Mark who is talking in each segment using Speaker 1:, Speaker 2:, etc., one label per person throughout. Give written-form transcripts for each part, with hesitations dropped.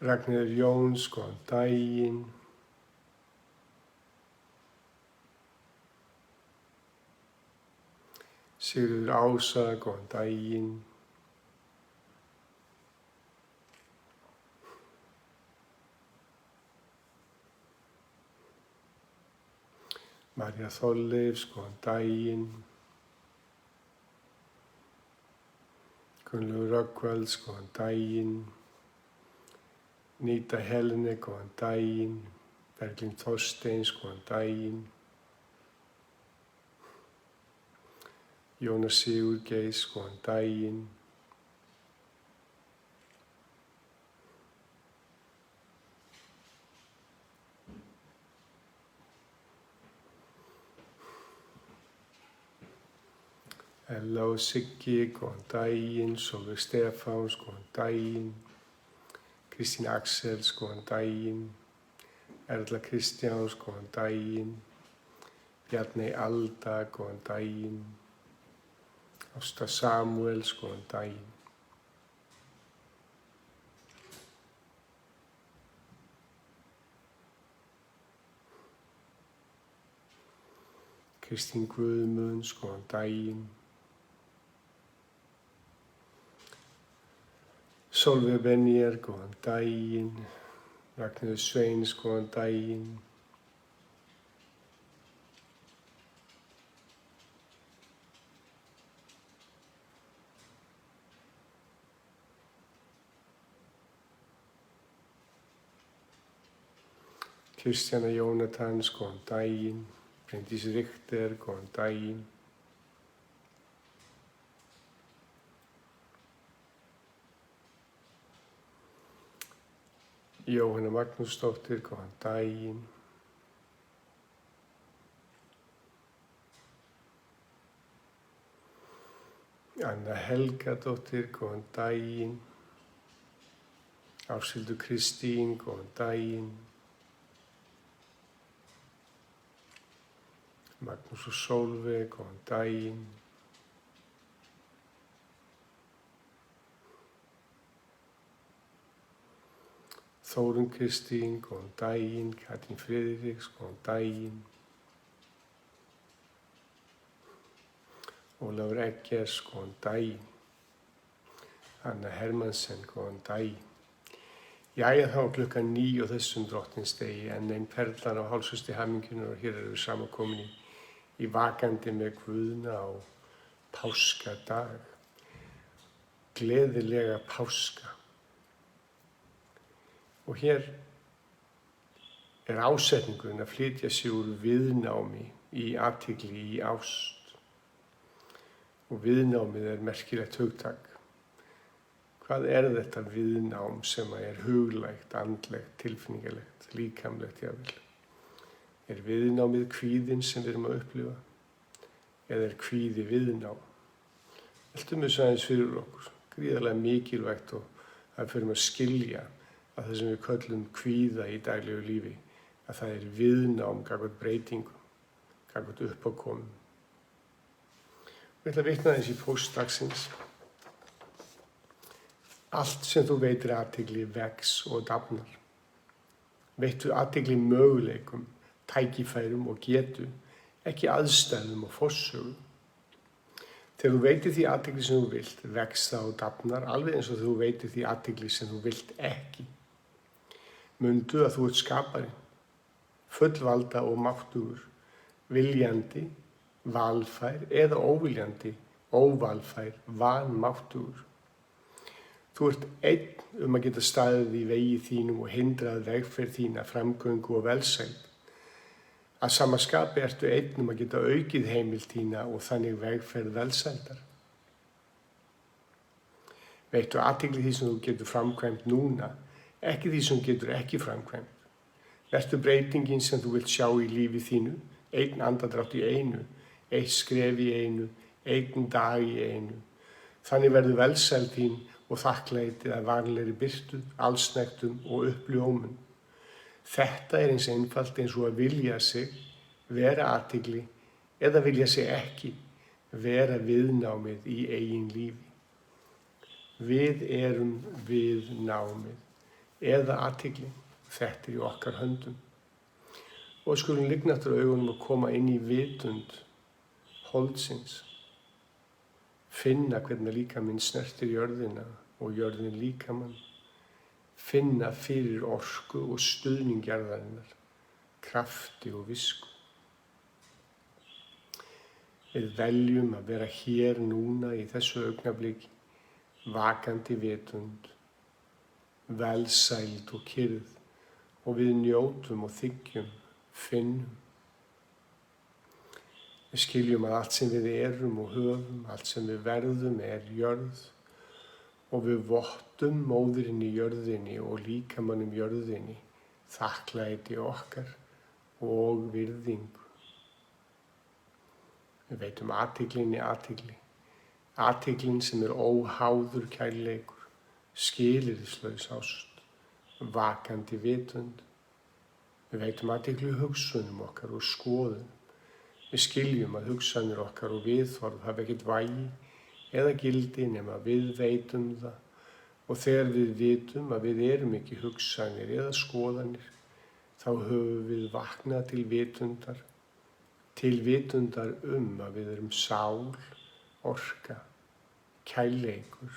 Speaker 1: Ragnheiður Jóns, góðan daginn. Sigurður Ása, góðan daginn. Marja Þorleifs, góðan daginn. Gunnlaugur Rögnvalds, góðan daginn. Nýta Helene, góðan daginn. Berglind Þorsteins, góðan daginn. Jónas Sigurgeis, góðan daginn. Ella og Siggi, góðan daginn. Sólveig Stefáns, góðan daginn. Kristín Axels, góðan daginn. Erla Kristjáns, góðan daginn. Bjarney Alda, góðan daginn. Ásta Samúels, góðan daginn. Kristín Guðmunds, góðan daginn. Sólveig Benjer, góðan daginn. Ragnheiður Sveins, góðan daginn. Kristjana Jónatans, góðan daginn. Bryndís Richter, góðan daginn. Jóhanna Magnúsdóttir, góðan daginn. Anna Helgadóttir, góðan daginn. Áshildur Kristín, góðan daginn. Magnús og Sólveig, góðan daginn. Þórunn Kristín, góðan daginn. Katrín Friðriks, góðan daginn. Ólafur Eggers, góðan daginn. Anna Hermansen, góðan daginn. Jæja, þá klukkan 9 á þessum drottninsdegi en ein perlan á hálshusti hamingjunar og hér erum við samankomin í vakandi með Guðna á páskadag. Gleðilega páska. Og hér ásetningurinn að flytja sig úr viðnámi í athygli í ást. Og viðnámið merkilegt hugtak. Hvað þetta viðnám sem er huglægt, andlegt, tilfinningalegt, líkamlegt jafnvel? Viðnámið kvíðinn sem við erum að upplifa? Eða kvíði viðnám? Veltum við aðeins fyrir okkur. Gríðarlega mikilvægt og það fyrir að skilja að það sem við köllum kvíða í daglegu lífi, að það viðnám gagnvart breytingum, gagnvart uppákomum. Ég ætla að vitna þess í póst dagsins. Allt sem þú veitir athygli vex og dafnar. Veittu athygli möguleikum, tækifærum og getu, ekki aðstæðum og forsögum. Þegar þú veitir því athygli sem þú vilt, vex það og dafnar, alveg eins og þú veitir því athygli sem þú vilt ekki. Mundu að þú ert skapari, fullvalda og máttugur, viljandi, valfær eða óviljandi, óvalfær, vanmáttugur. Þú ert einn að geta staðið í vegi þínum og hindrað vegferð þína, framgöngu og velsæld. Að sama skapi ertu einn að geta aukið heimild þína og þannig vegferð velsældar. Veittu athygli því sem þú getur framkvæmt núna, ekki því sem getur ekki framkvæmt. Vertu breytingin sem þú vilt sjá í lífi þínu, einn andardrátt í einu, eitt skref í einu, einn dag í einu. Þannig verður velsæld þín og þakklætið að vanlegri birtu, allsnægtum og uppljómun. Þetta eins einfalt eins og að vilja sig, vera athygli, eða vilja sig ekki, vera viðnámið í eigin lífi. Við erum viðnámið eða athygli. Þetta í okkar höndum. Og skulum ligna eftir augunum og koma inn í vitund holdsins. Finna hvernig líkaminn snertir jörðina og jörðin líkamann. Finna fyrir orku og stuðning jarðarinnar, krafti og visku. Við veljum að vera hér núna í þessu augnabliki, vakandi vitund, velsæld og kyrrð, og við njótum og þiggjum, finnum. Við skiljum að allt sem við erum og höfum, allt sem við verðum jörð, og við vottum móðurinni jörðinni og líkamannum jörðinni, þakklæti okkar og virðingu. Við veitum athyglinni athygli, athyglin sem óháður kærleikur, skilyrðislaus ást, vakandi vitund. Við veitum athygli hugsunum okkar og skoðum. Við skiljum að hugsanir okkar og viðhorf hafa ekkert vægi eða gildi nema við veitum það, og þegar við vitum að við erum ekki hugsanir eða skoðanir, þá höfum við vaknað til vitundar að við erum sál, orka, kærleikur,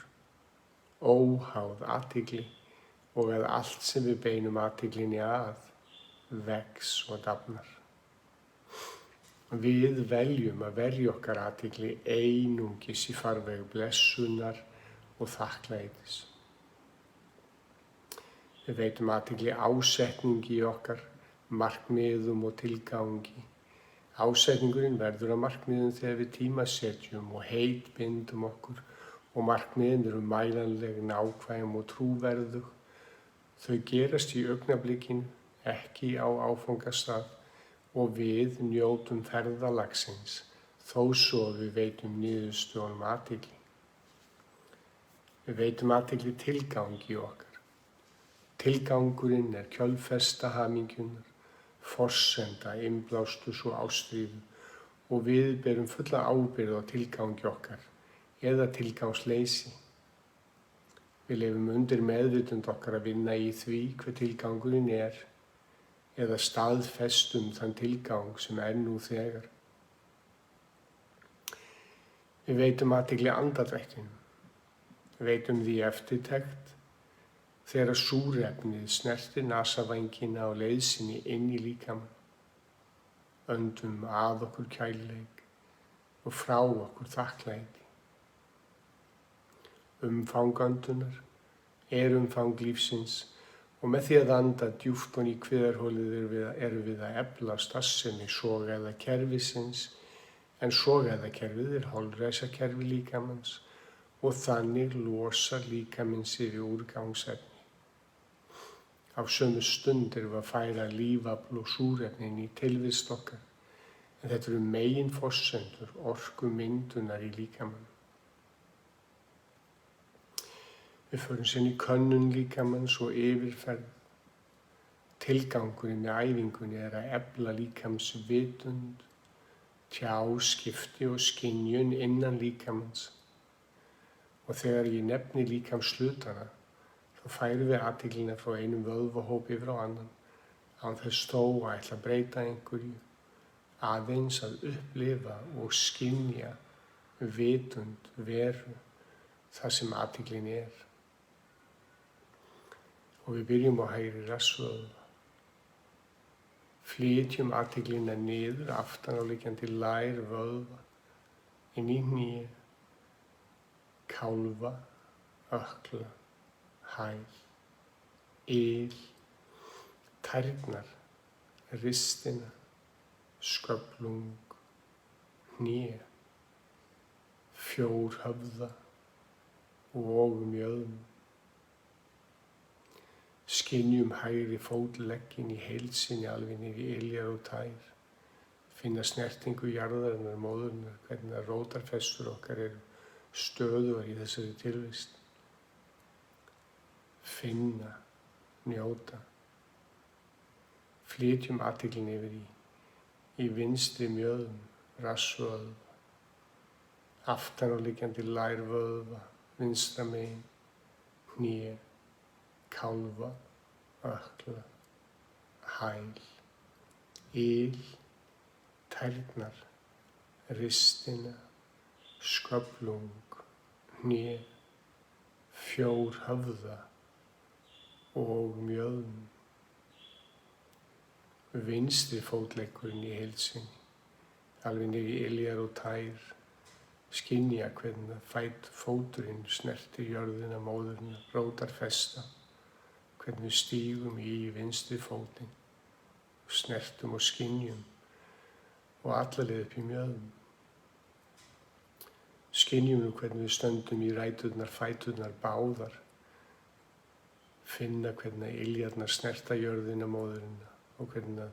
Speaker 1: óháð athygli, og að allt sem við beinum athyglinni að vex og dafnar. Við veljum að verja okkar athygli einungis í farveg blessunar og þakklætis. Við veitum athygli ásetningi í okkar markmiðum og tilgangi. Ásetningurinn verður að markmiðum þegar við tímasetjum og heitbindum okkur, og markmiðin eru mælanleg, nákvæm og trúverðug. Þau gerast í augnablikinu, ekki á áfangastað, og við njótum ferðalagsins, þó svo við veitum niðurstöðunum athygli. Við veitum athygli tilgangi okkar. Tilgangurinn kjölfesta hamingjunar, forsenda, innblástus og ástríðu, og við berum fulla ábyrgð á tilgangi okkar eða tilgangsleysi. Við lifum undir meðvitund okkar að vinna í því hver tilgangurinn eða staðfestum þann tilgang sem nú þegar. Við veitum athygli andardrættinum. Við veitum því eftirtekt þegar súrefnið snertir nasavængina á leið sinni inn í líkamann. Öndum að okkur kærleik og frá okkur þakklæti. Umfang öndunar umfang lífsins, og með því að anda djúpt ofan í kviðarholið erum við að efla starfsemi sogæðakerfisins, en sogæðakerfið holræsakerfi líkamans, og þannig losar líkaminn sig við úrgangsefni. Á sömu stund erum við að færa lífafl og súrefnin í tilvist okkar, en þetta eru meginforsendur orkumyndunar í líkamann. Við förum síðan í könnun líkamanns og yfirferð. Tilgangurinn með æfingunni að efla líkamsvitund, tjáskipti og skynjun innan líkamanns. Og þegar ég nefni líkamshlutana, þá færum við athyglina frá einum vöðvahópi yfir á annan, án þess þó að ætla að breyta einhverju, aðeins að upplifa og skynja vitund, veru, það sem athyglin Og við byrjum á hægri rassvöðva. Flytjum athyglina niður, aftan á liggjandi lær vöðva, inn í hné, kálfa, ökkla, hæl, tærnar, ristina, sköflung, hné, fjórhöfða og mjöðm. Skynjum hægri fótlegginn í heild sinni alveg niður í iljar og tær. Finna snertingu jarðarinnar, móðurinnar, hvernig að rótarfestur okkar eru stöðugar í þessari tilvist. Finna, njóta. Flytjum athyglin yfir í vinstri mjöðm, rassvöðva, aftan á liggjandi lærvöðva, vinstra megin, hné, kálfa, ökla, hæl, íl, tærnar, ristina, sköflung, hné, fjór höfða og mjöðm. Vinstri fótleggurinn í heild sinni, alveg niður í iljar og tær, skynja hvernig fóturinn snertir jörðina, móðurina, rótar festa, hvernig við stígum í vinstri fótinn, snertum og skynjum og alla leið upp í mjöðm. Skynjum hvernig við stöndum í ræturnar, fæturnar, báðar, finna hvernig iljarnar snerta jörðina, móðurina og hvernig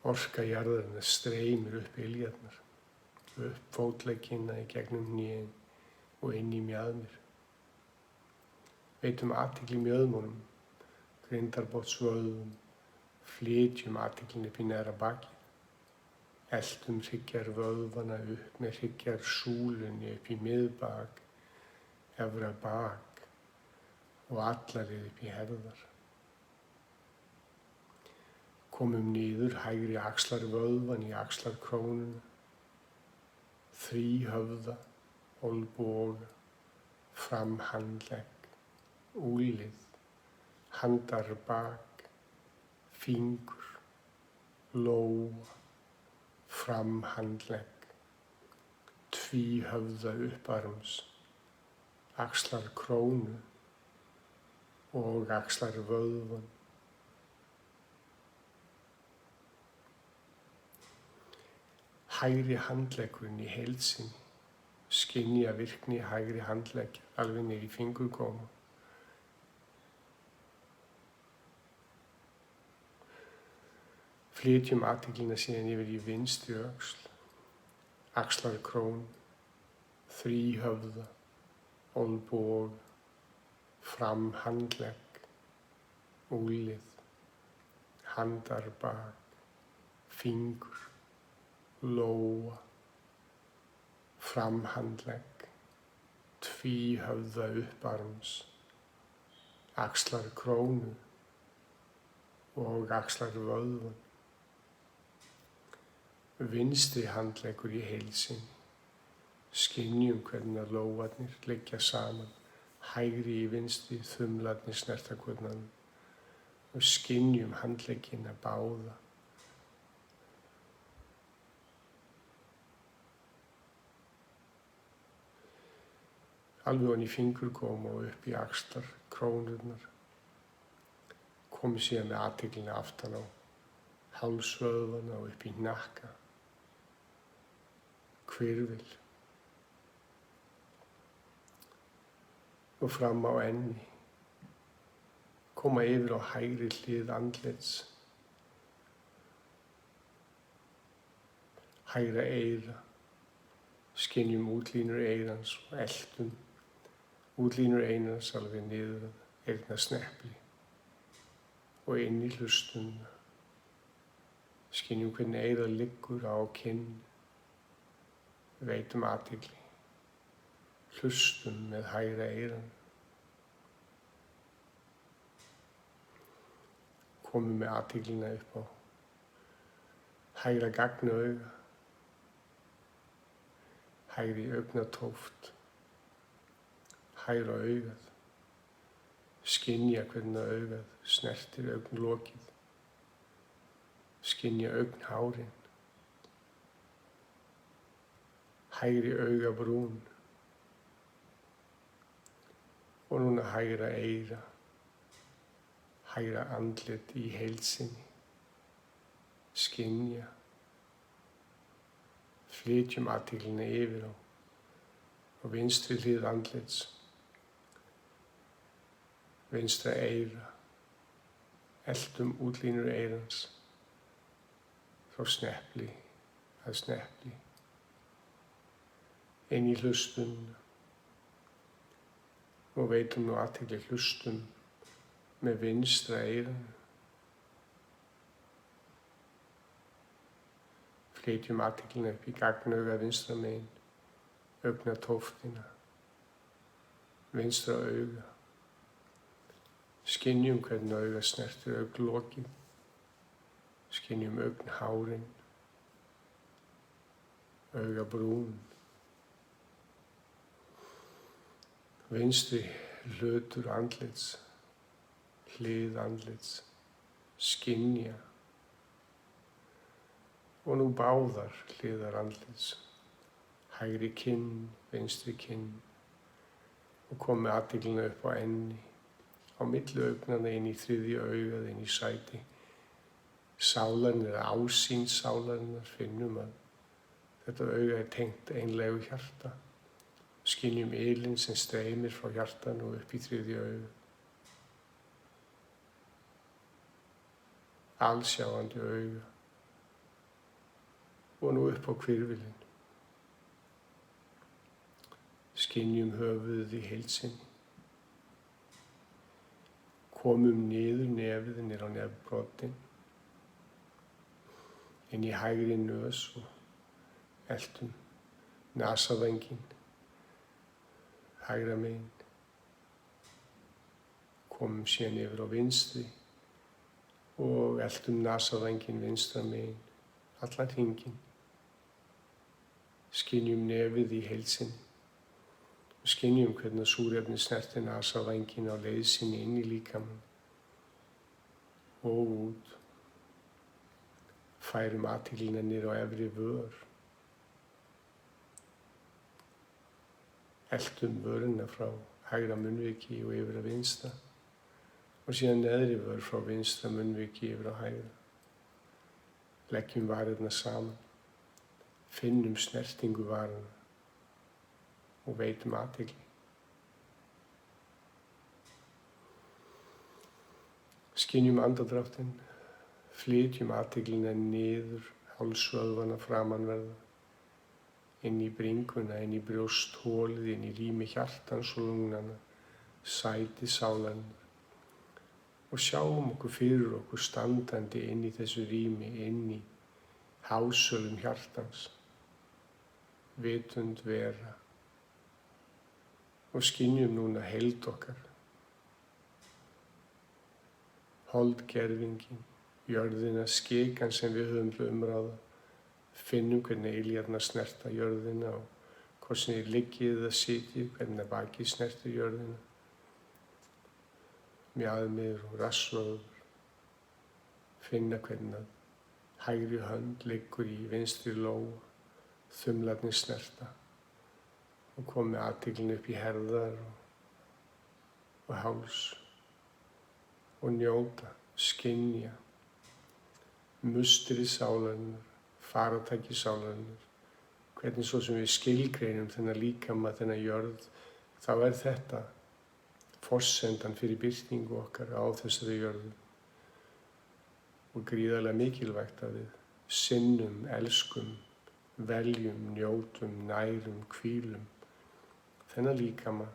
Speaker 1: orka jarðarinnar streymir upp iljarnar, upp fótleggina í gegnum hnén og inn í mjaðmir. Veitum athygli mjöðmunum, grindarbotnsvöðvum, flytjum athyglinni upp í neðra bakið, eltum hryggjarvöðvana upp með hryggjarsúlunni upp í miðbak, efra bak og alla leið upp í herðar. Komum niður hægri axlarvöðvan í axlarkrónuna, þríhöfða, olnboga, framhandlegg, úlið, handarbak, fingur, lóa, framhandlegg, tvíhöfða upparms, axlarkrónu og axlarvöðvan. Hægri handleggurinn í heild sinni, skynja virkni hægri handleggjar alveg niður í fingurgóma. Flytjum athyglina síðan yfir í vinstri öxl, axlarkrón, þríhöfða, olnboga, framhandlegg, úlið, handarbak, fingur, lóa, framhandlegg, tvíhöfða upparms, axlarkrónu og axlarvöðvan. Vinstri handleggur í heild sinni, skynjum hvernig lóarnir liggja saman, hægri í vinstri, þumlarnir snerta hvorn annan og skynjum handleggina báða. Alveg ofan í fingurgóma og upp í axlarkrónurnar. Komum síðan með athyglina aftan á hálsvöðvana og upp í hnakka, hvirfil og fram á enni. Koma yfir á hægri hlið andlits, hægra eyra, skynjum útlínur eyrans og eltum útlínur eyrans alveg niður að eyrnasnepli og inn í hlustunna. Skynjum hvernig eyrað liggur á kinn, veitum athygli, hlustum með hægra eyran. Komum með athyglina upp á hægra gagnauga, hægri augnatóft, hægra augað, skynja hvernig augað snertir augnlokið, skynja augnhárin, hægri augabrún og núna hægra eyra, hægra andlit í heild sinni, skynja, flytjum athyglina yfir á vinstri hlið andlits, vinstra eyra, eltum útlínur eyrans frá snepli að snepli, inn í hlustunna og veitum nú athygli hlustum með vinstra eyran. Flytjum athyglina upp í gagnauga vinstra megin, augnatóftina, vinstra auga, Skynjum hvernig auga snertir augnlokið. Skynjum augnhárin, augabrún. Vinstri hlutur andlits, hlið andlits, skynja. Og nú báðar hliðar andlits, hægri kinn, vinstri kinn. Og kom með athyglina upp á enni, á milli augnanna inn í þriðja augað, inn í sæti. Sálarinnar, ásýnd sálarinnar, finnum að þetta auga tengt einlegu hjarta. Skynjum ylinn sem streymir frá hjartanu og upp í þriðja augað. Allsjáandi auga. Og nú upp á hvirfilinn. Skynjum höfuðið í heild sinni. Komum niður nefið, niður á nefbroddinn, inn í hægri nös og eltum nasavænginn, hægra megin. Komum síðan yfir á vinstri og eltum nasavænginn vinstra megin, allan hringinn. Skynjum nefið í heild sinni. Skynjum hvernig súrefni snertir nasavænginn á leið sinni inn í líkamann og út. Færum athyglina niður á efri vör. Eltum vörina frá hægra munnviki og yfir að vinstra og síðan neðri vör frá vinstra munnviki yfir á hægra. Leggjum varirnar saman, finnum snertingu varanna og veitum athygli. Skynjum andardráttinn, flytjum athyglina niður hálsvöðvana framanverða, inn í bringuna, inn í brjósthólið, inn í rými hjartans og lungnanna, sæti sálarinnar. Og sjáum okkur fyrir okkur standandi inn í þessu rými, inn í hásölum hjartans, vitund vera. Og skynjum núna heild okkar, holdgervingin, jörðina, skikan sem við höfum umráða. Finnum hvernig iljarnar snerta jörðina og hvort sem þið liggið eða sitjið, hvernig bakið snertir jörðina. Mjaðmir og rassvöðvar. Finna hvernig hægri hönd liggur í vinstri lófa, þumlarnir snerta. Og komið athyglin upp í herðar og háls og njóta, skynja, mustri sálarinnar, faratæki sálarinnar. Hvernig svo sem við skilgreinum þennan líkama, þennan jörð, þá þetta forsendan fyrir birtingu okkar á þessari jörðu. Og gríðarlega mikilvægt að við sinnum, elskum, veljum, njótum, nærum, hvílum. Þennan líkama,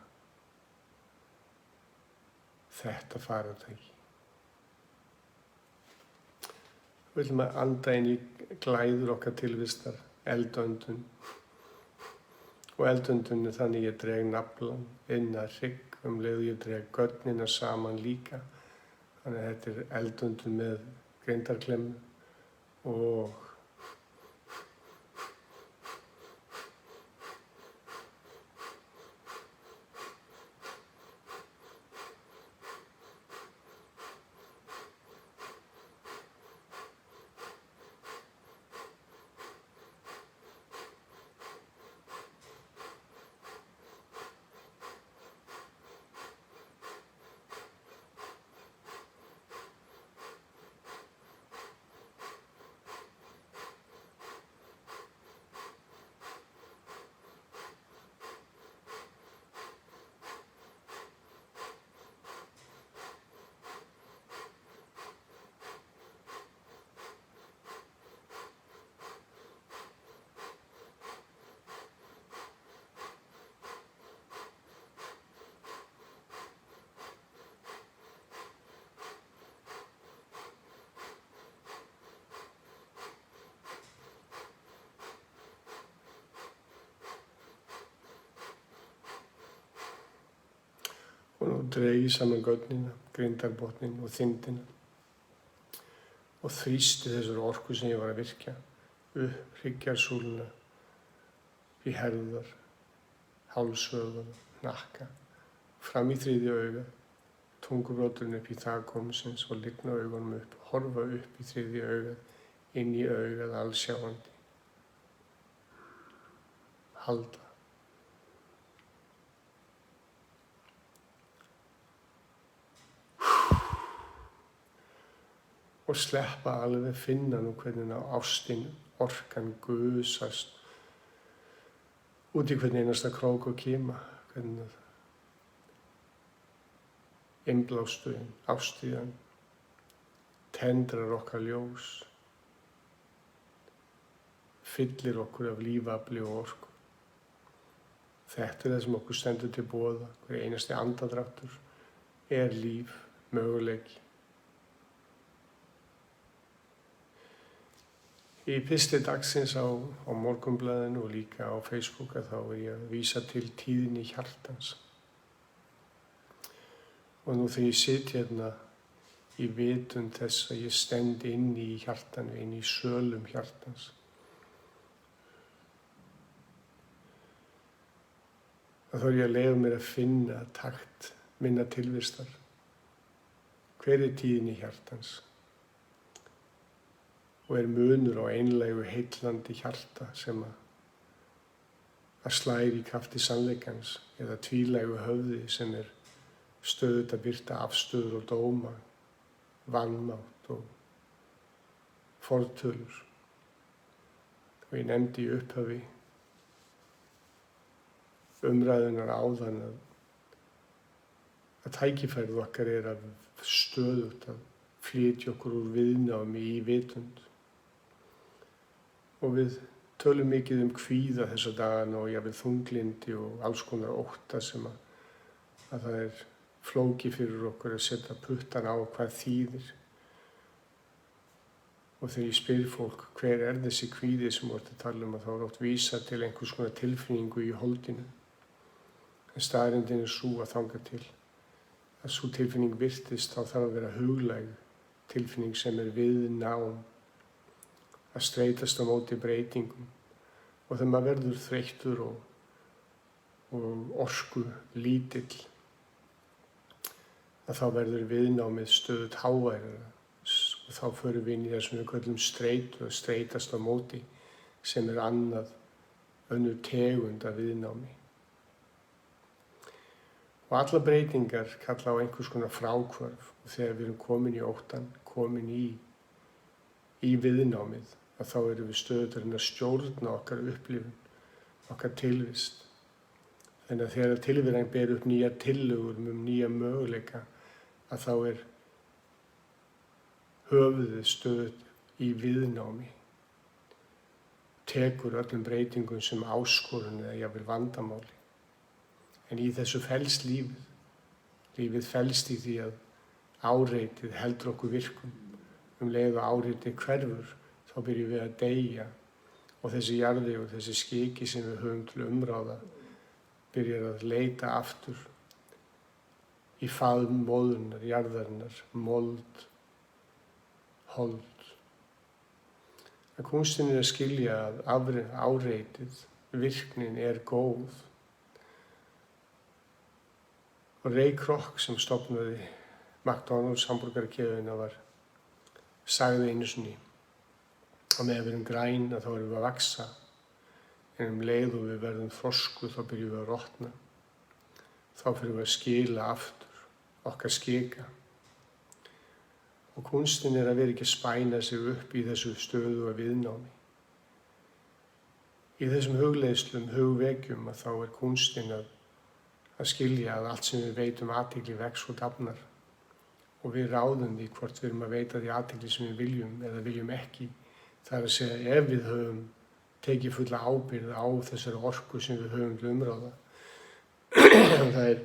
Speaker 1: þetta faratæki. Við viljum að anda inn í glæður okkar tilvistar, eldöndun. Og eldöndun er þannig ég dreg naflann inn að hrygg, leið ég dreg gönnina saman líka. Þannig að þetta er eldöndun með grindarklemmu og Og nú dregi saman gögnina, grindarbotnin og þindina og þrýsti þessar orku sem ég var að virkja upp hryggjarsúluna, í herðar, hálsvöðvana, hnakka, fram í þriðja augað, tungubroturinn upp í þakkómsins og lygna augunum upp, horfa upp í þriðja augað, inn í augað allsjáandi. Halda. Og sleppa alveg, finna nú hvernig ástin, orkan gusast út í hvern einasta krók og kima, hvernig innblástuðin, ástíðan, tendrar okkar ljós, fyllir okkur af lífafli og orku. Þetta það sem okkur stendur til boða, hver einasti andadráttur líf, möguleiki. Í pistli dagsins á Morgunblaðinu og líka á Facebook þá ég að vísa til tíðni hjartans. Og nú þegar ég sit hérna í vitund þess að ég stend inn í hjartanu, inn í sölum hjartans, þá ég að leyfa mér að finna takt minna tilvistar. Hver tíðni hjartans? Og munur á einlægu heillandi hjarta sem að slæri í krafti sannleikans eða tvílægu höfði sem stöðugt að birta afstöður og dóma, vanmátt og fortölur. Og ég nefndi í upphafi umræðunar áðan að tækifærið okkar að stöðugt að flytja okkur úr viðnámi í vitund. Og við tölum mikið kvíða þessa dagana og jafnvel þunglindi og alls konar ótta sem að það flókið fyrir okkur að setja puttan á hvað þýðir. Og þegar ég spyr fólk hver þessi kvíði sem við erum að tala þá oft vísa til einhvers konar tilfinningu í holdinu. En staðreyndin sú að þangað til að sú tilfinning virtist þá þarf að vera huglæg tilfinning sem viðnám, að streitast á móti breytingum og þegar maður verður þreyttur og orku lítill að þá verður viðnámið stöðugt háværara og þá förum við inn í það sem við köllum streitu að streitast á móti sem annað önnur tegund af viðnámi. Og alla breytingar kalla á einhvers konar fráhvarf og þegar við erum komin í óttan, komin í viðnámið að þá erum við stöðugt að stjórna okkar upplifun, okkar tilvist. Þannig að þegar tilveran ber upp nýjar tillögur nýja möguleika að þá höfuðið stöðugt í viðnámi. Tekur öllum breytingum sem áskorun eða jafnvel vandamáli. En í þessu felst lífið. Lífið felst í því að áreitið heldur okkur virkum. Leið og áreitið hverfur, þá byrjum við að deyja og þessi jarði og þessi skiki sem við höfum til umráða byrjar að leita aftur í faðm móðurinnar, jarðarinnar, mold, hold. Að kunstinn að skilja að áreitið, virknin góð. Og Ray Kroc sem stofnaði McDonald's hamborgarakeðjuna sagði einu sinni að með að við erum græn þá erum við að vaxa en leið og við verðum þroskuð þá byrjum við að rotna. Þá fyrir við að skila aftur okkar skika. Og kunstinn að vera ekki að spæna sig upp í þessu stöðu og viðnámi. Í þessum hugleiðslum, hugvekjum að þá kunstinn að skilja að allt sem við veitum athygli vex og dafnar. Og við ráðum því hvort við erum að veita því athygli sem við viljum eða viljum ekki. Það að segja ef við höfum tekið fulla ábyrgð á þessari orku sem við höfum til umráða. Það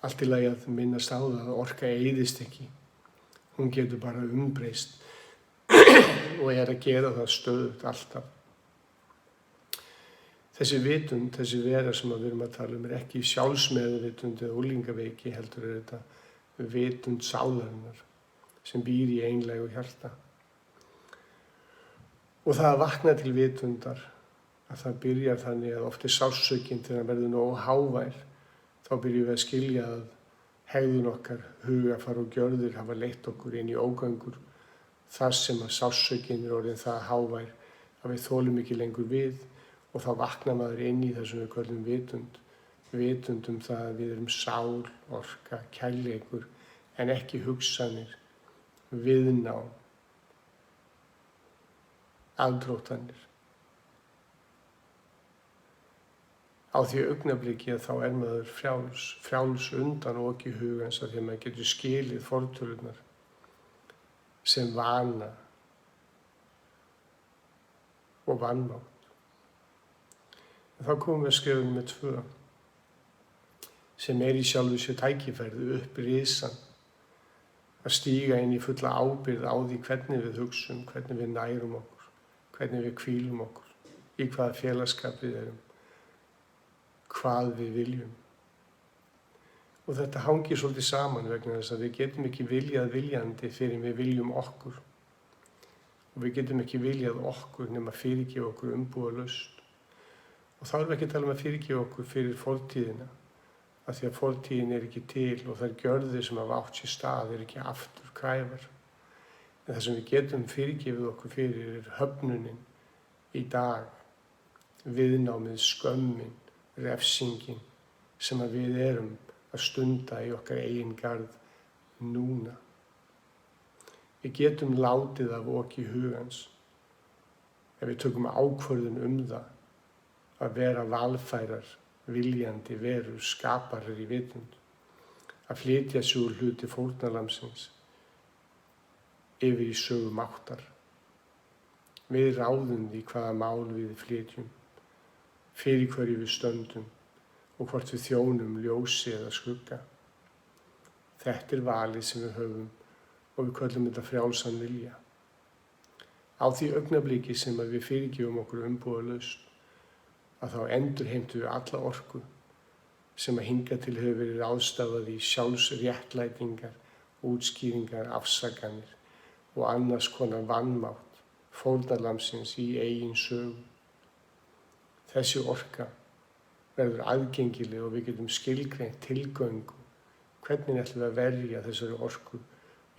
Speaker 1: allt í lagi að minnast á það að orka eyðist ekki. Hún getur bara umbreyst og að gera það stöðugt alltaf. Þessi vitund, þessi vera sem við erum að tala um, ekki sjálfsmeðvitund eða unglingaveiki, heldur þetta vitund sálarinnar sem býr í einlægu hjarta. Og það að vakna til vitundar, að það byrjar þannig að oft sársaukinn þegar hann verður nógu hávær, þá byrjum við að skilja að hegðun okkar, hugafar og gjörðir hafa leitt okkur inn í ógöngur þar sem að sársökinn orðinn það hávær að við þolum ekki lengur við og þá vaknar maður inn í þessum við köllum vitund það að við erum sál, orka, kærleikur en ekki hugsanir, viðnám, aðdróttanir. Á því augnabliki að þá maður frjáls undan oki hugans að því að maður getur skilið fortölurnar sem vana og vanmátt. En þá komum við að skrifa með 2 sem í sjálfu sér tækifærið upp risan að stíga inn í fulla ábyrgð á því hvernig við hugsum, hvernig við nærum okkur, hvernig við hvílum okkur, í hvaða félagskap við erum, hvað við viljum. Og þetta hangir svolítið saman vegna þess að við getum ekki viljað viljandi fyrir við viljum okkur. Og við getum ekki viljað okkur nema fyrirgefa okkur umbúðalaust. Og þá erum við ekki að tala um að fyrirgefa okkur fyrir fortíðina, af því að fortíðin ekki til og þær gjörðir sem hafa átt sér stað ekki aftur kræfar. En það sem við getum fyrirgefið okkur fyrir höfnunin í dag, viðnámið, skömmin, refsingin sem að við erum að stunda í okkar eigin garð núna. Við getum látið af oki hugans ef við tökum ákvörðun það að vera valfærar, viljandi verur, skaparar í vitund, að flytja sig úr hluti fórnarlamsins yfir í sögu máttar. Við ráðum því hvaða mál við flytjum, fyrir hverju við stöndum og hvort við þjónum ljósi eða skugga. Þetta valið sem við höfum og við köllum þetta frjálsan vilja. Á því augnabliki sem að við fyrirgefum okkur umbúðalaust, að þá endurheimtum við alla orku sem að hingað til hefur verið ráðstafað í sjálfsréttlætingar, útskýringar, afsakanir og annars konar vanmátt fórnarlamsins í eigin sögu. Þessi orka verður aðgengileg og við getum skilgreint tilgöngu. Hvernig ætlum við að verja þessari orku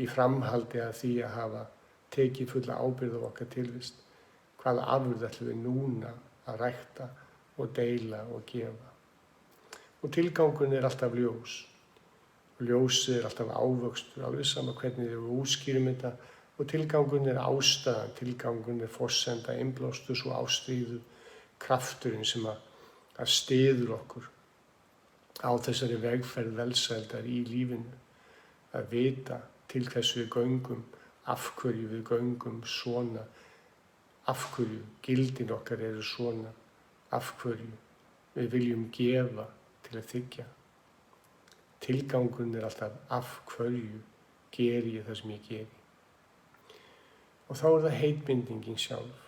Speaker 1: í framhaldi að því að hafa tekið fulla ábyrgð á okkar tilvist? Hvaða afurð ætlum við núna að rækta og deila og gefa? Og tilgangurinn alltaf ljós. Og ljósið alltaf ávöxtur, alveg sama hvernig við útskýrum þetta. Og tilgangurinn ástæðan, tilgangurinn forsenda, innblástus og ástríðu, krafturinn sem að styður okkur á þessari vegferð velsældar í lífinu. Að vita til hvers við göngum, af hverju við göngum svona, af hverju gildin okkar eru svona, af hverju við viljum gefa til að þiggja. Tilgangurinn alltaf af hverju geri ég það sem ég geri. Og þá það heitbindingin sjálf.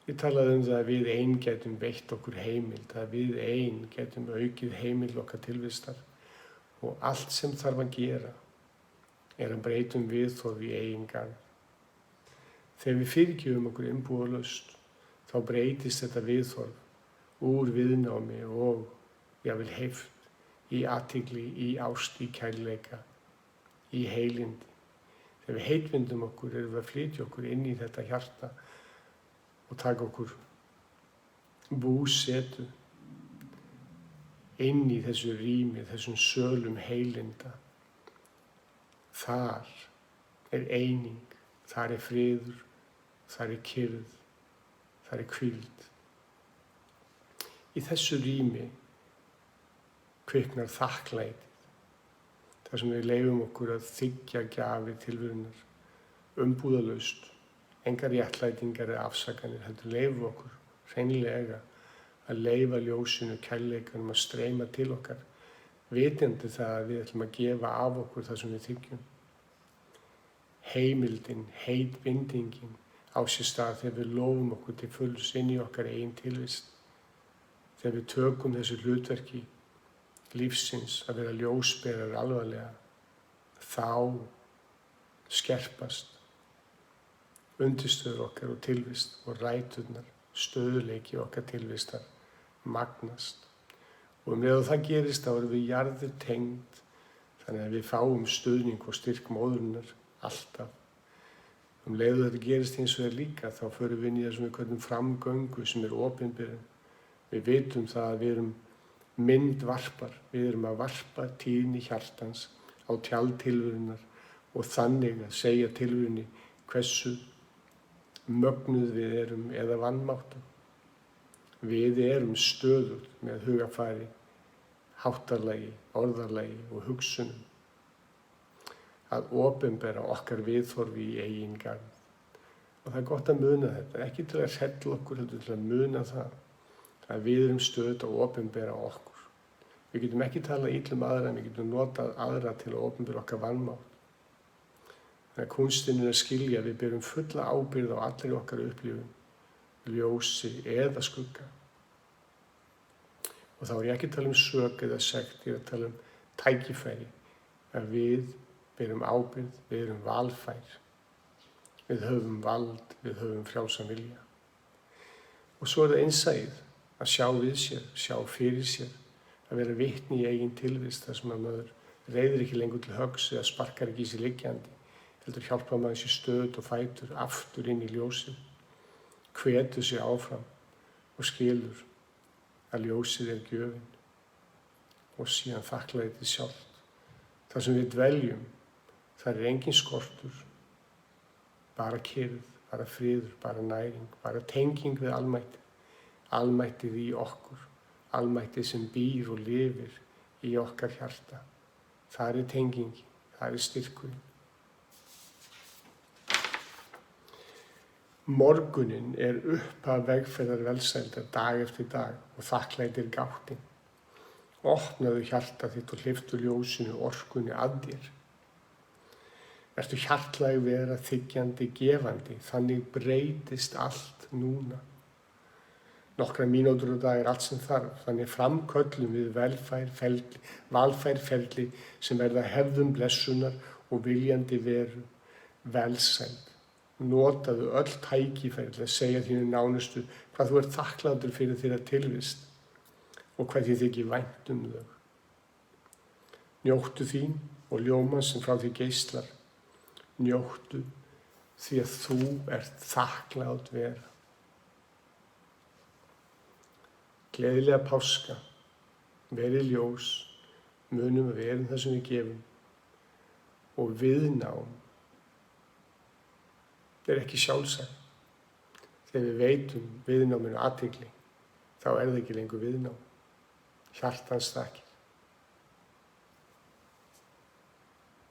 Speaker 1: Ég talaði það að við ein getum veitt okkur heimild, að við ein getum aukið heimild okkar tilvistar og allt sem þarf að gera að breytum viðhorf í eigin garð. Þegar við fyrirgefum okkur umbúðalaust, þá breytist þetta viðhorf úr viðnámi og jafnvel heift í athygli, í ást, í kærleika, í heilindi. Þegar við heitbindum okkur erum við að flytja okkur inn í þetta hjarta og taka okkur búsetu inn í þessu rými, þessum sölum heilinda. Þar eining, þar friður, þar kyrrð, þar hvíld. Í þessu rými kviknar þakklætið, þar sem við leyfum okkur að þiggja gjafir tilverunar, umbúðalaust, engar réttlætingar eða afsakanir, heldur leyfum okkur hreinlega að leyfa ljósinu, kærleikanum að streyma til okkar, vitandi það að við ætlum að gefa af okkur það sem við þiggjum. Heimildin, heitbindingin á sér stað þegar við lofum okkur til fulls inn í okkar eigin tilvist, þegar við tökum þessu hlutverki lífsins að vera ljósberar alvarlega, þá skerpast undirstöður okkar og tilvist og ræturnar, stöðuleiki okkar tilvistar magnast. Og með það gerist þá erum við jarðir tengd, þannig að við fáum stuðning og styrk móðurinnar alltaf. Leið þetta gerist eins og líka, þá förum við inn í það sem við kallum framgöngu sem opinberun. Við vitum það að við erum myndvarpar, við erum að varpa tíðni hjartans á tjald tilverunnar og þannig að segja tilverunni hversu mögnuð við erum eða vanmáttum. Við erum stöðugt með hugafari, háttalagi, orðalagi og hugsunum að opinbera okkar viðhorfi í eigin garð. Og það er gott að muna þetta, ekki til að hrella okkur, heldur til að muna það að við erum stöðugt að opinbera okkur. Við getum ekki talað illa um aðra, en við getum notað aðra til að opinbera okkar vanmátt. Þannig að kunstinn að skilja að við berum fulla ábyrgð á allri okkar upplifun, ljósi eða skugga. Og þá er ég ekki að tala um sök eða sekt, ég er að tala um tækifæri, að við berum ábyrgð, við erum valfær, við höfum vald, við höfum frjálsan vilja. Og svo er það innsæið að sjá við sér, sjá fyrir sér, að vera vitni í eigin tilvist þar sem að maður reiðir ekki lengur til höggs eða sparkar ekki í sig liggjandi, heldur hjálpa maður sér stöðugt og fætur aftur inn í ljósið, hvetur sig áfram og skilur að ljósið er gjöfin og síðan þakklætið sjálft. Það sem við dveljum, það er engin skortur, bara kyrrð, bara friður, bara næring, bara tenging við almættið, almættið í okkur, almættið sem býr og lifir í okkar hjarta. Það er tengingin, það er styrkurinn. Morgunin er upphaf vegferðar velsældar dag eftir dag og þakklæti er gáttin. Opnaðu hjarta þitt og hleyptu ljósinu orkunni að þér. Vertu hjartlæg vera þiggjandi, gefandi, þannig breytist allt núna. Nokkra mínútur á dag er allt sem þarf, þannig framköllum við valfær ferli sem verða hefðum blessunar og viljandi veru, velsæld. Notaðu öll tækifæri til að segja þínu nánustu hvað þú ert þakklátur fyrir þeirra tilvist og hvað þið þykir vænt þau. Njóttu þín og ljómans sem frá því geislar. Njóttu því að þú ert þakklát vera. Gleðilega páska, verið ljós, munum að verum það sem við gefum og viðnám er ekki sjálfsagt. Þegar við veitum viðnáminu athygli, þá er það ekki lengur viðnám. Hjartans þakkir.